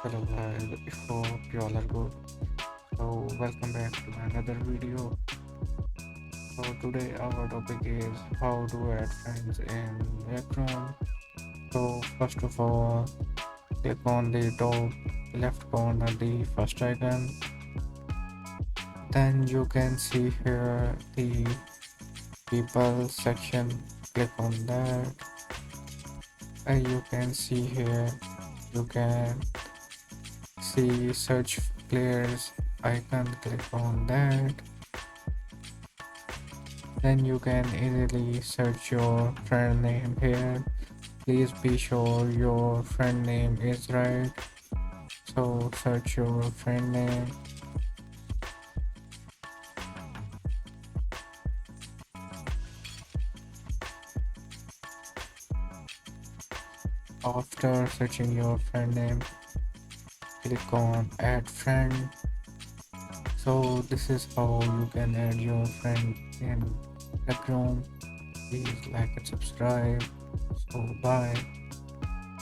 Hello guys, I hope you all are good. So welcome back to another video. So today our topic is how to add friends in background. So first of all, click on the top left corner the first icon. Then you can see here the people section. Click on that. And you can see here you can see search players icon. Click on that. Then you can easily search your friend name here. Please be sure your friend name is right. So search your friend name. After searching your friend name, click on add friend. So this is how you can add your friend in background. Please like and subscribe. So bye.